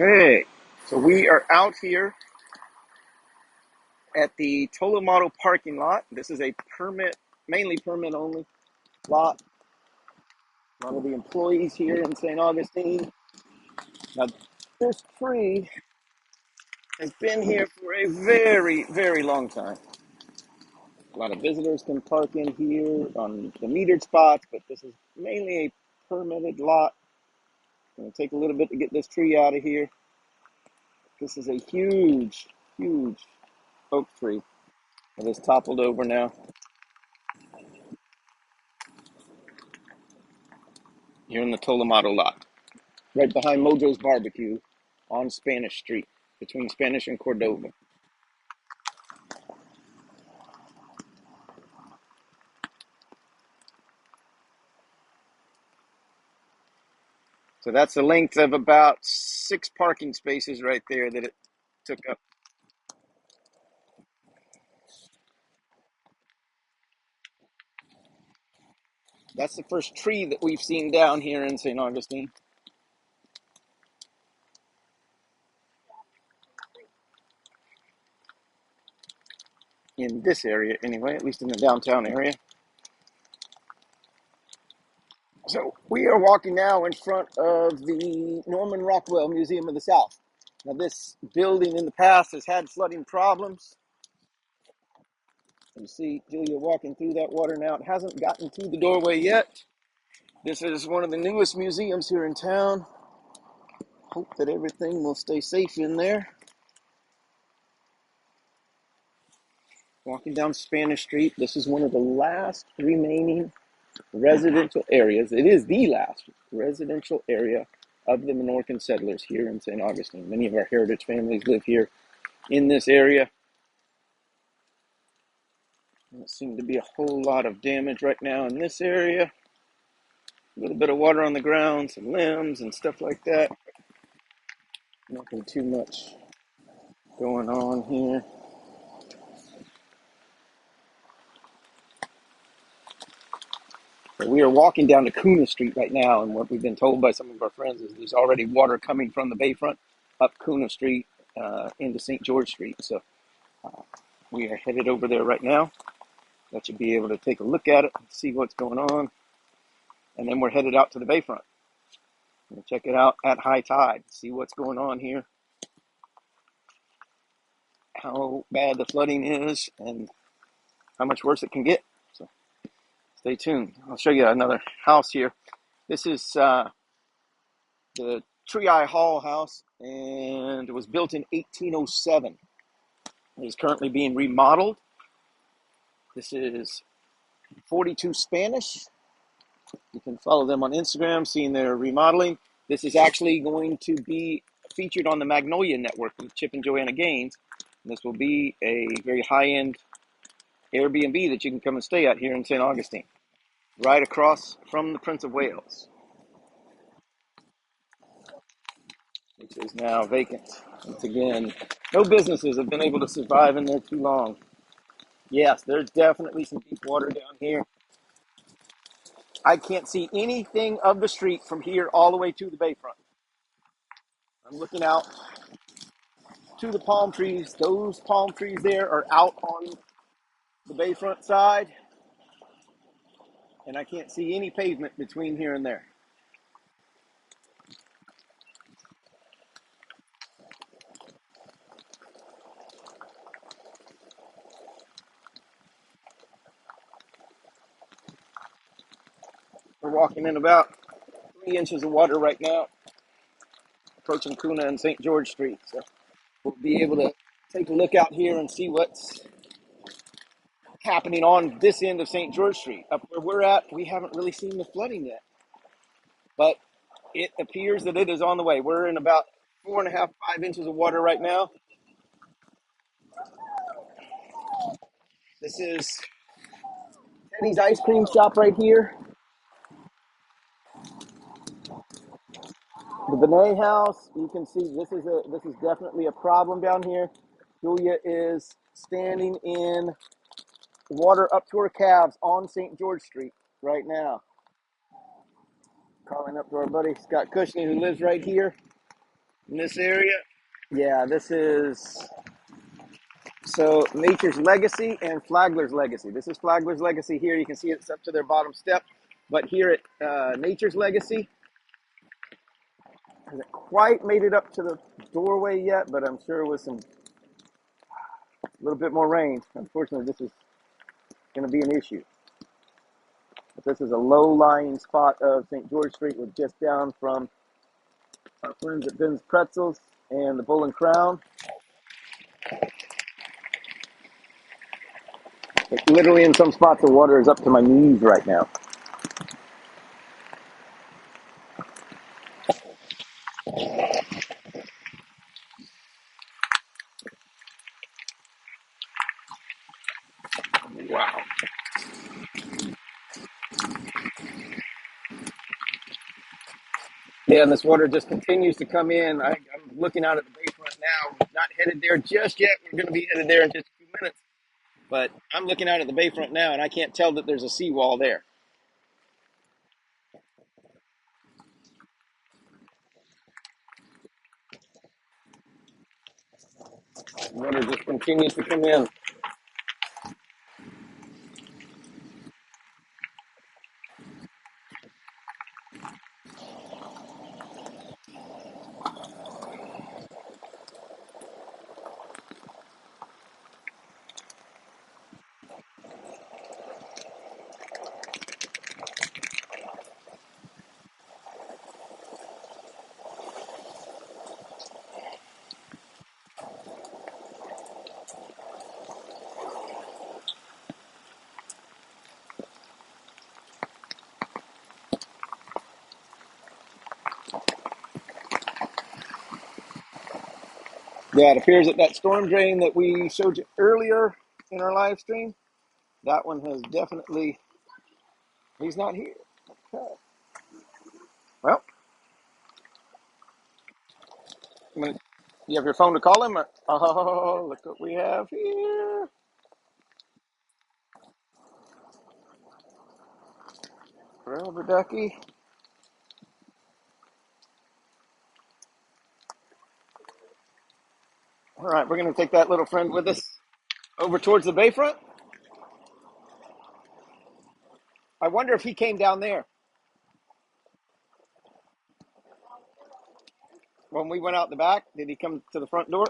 Okay, so we are out here at the Tolomato parking lot. This is a permit, mainly permit only lot. One of the employees here in St. Augustine. Now, this tree has been here for a very, very long time. A lot of visitors can park in here on the metered spots, but this is mainly a permitted lot. It's going to take a little bit to get this tree out of here. This is a huge, huge oak tree that is toppled over now. Here in the Tolomato lot, right behind Mojo's Barbecue on Spanish Street, between Spanish and Cordova. So that's the length of about 6 parking spaces right there that it took up. That's the first tree that we've seen down here in St. Augustine. In this area, anyway, at least in the downtown area. So we are walking now in front of the Norman Rockwell Museum of the South. Now, this building in the past has had flooding problems. You see Julia walking through that water now. It hasn't gotten through the doorway yet. This is one of the newest museums here in town. Hope that everything will stay safe in there. Walking down Spanish Street. This is one of the last remaining residential areas. It is the last residential area of the Menorcan settlers here in St. Augustine. Many of our heritage families live here in this area. There seems to be a whole lot of damage right now in this area. A little bit of water on the ground, some limbs and stuff like that. Nothing too much going on here. But we are walking down to Kuna Street right now, and what we've been told by some of our friends is there's already water coming from the bayfront up Kuna Street into St. George Street. So we are headed over there right now. Let you be able to take a look at it and see what's going on. And then we're headed out to the bayfront. We'll check it out at high tide, see what's going on here, how bad the flooding is, and how much worse it can get. So stay tuned. I'll show you another house here. This is the Tree Eye Hall house, and it was built in 1807. It is currently being remodeled. This is 42 Spanish. You can follow them on Instagram, seeing their remodeling. This is actually going to be featured on the Magnolia Network with Chip and Joanna Gaines. And this will be a very high-end Airbnb that you can come and stay at here in St. Augustine, right across from the Prince of Wales, which is now vacant. Once again, no businesses have been able to survive in there too long. Yes, there's definitely some deep water down here. I can't see anything of the street from here all the way to the bayfront. I'm looking out to the palm trees. Those palm trees there are out on the bayfront side, and I can't see any pavement between here and there. We're walking in about 3 inches of water right now, approaching Kuna and St. George Street. So we'll be able to take a look out here and see what's happening on this end of St. George Street. Up where we're at, we haven't really seen the flooding yet, but it appears that it is on the way. We're in about 4.5, 5 inches of water right now. This is Teddy's ice cream shop right here. The Benet house, you can see this is definitely a problem down here. Julia is standing in water up to her calves on St. George Street right now. Calling up to our buddy Scott Cushney, who lives right here. in this area. Yeah, this is so Nature's Legacy and Flagler's Legacy. This is Flagler's Legacy here. You can see it's up to their bottom step. But here at Nature's Legacy, hasn't quite made it up to the doorway yet, but I'm sure with some a little bit more rain, unfortunately, this is going to be an issue. But this is a low-lying spot of St. George Street. We're just down from our friends at Ben's Pretzels and the Bull and Crown. Like literally in some spots, the water is up to my knees right now. Wow. Yeah, and this water just continues to come in. I'm looking out at the bayfront now. We're not headed there just yet. We're going to be headed there in just a few minutes. But I'm looking out at the bayfront now, and I can't tell that there's a seawall there. Water just continues to come in. Yeah, it appears that that storm drain that we showed you earlier in our live stream, that one has definitely, he's not here. Okay. Well, you have your phone to call him? Or, oh, look what we have here. Rubber ducky. All right, we're going to take that little friend with us over towards the bayfront. I wonder if he came down there when we went out the back. Did he come to the front door?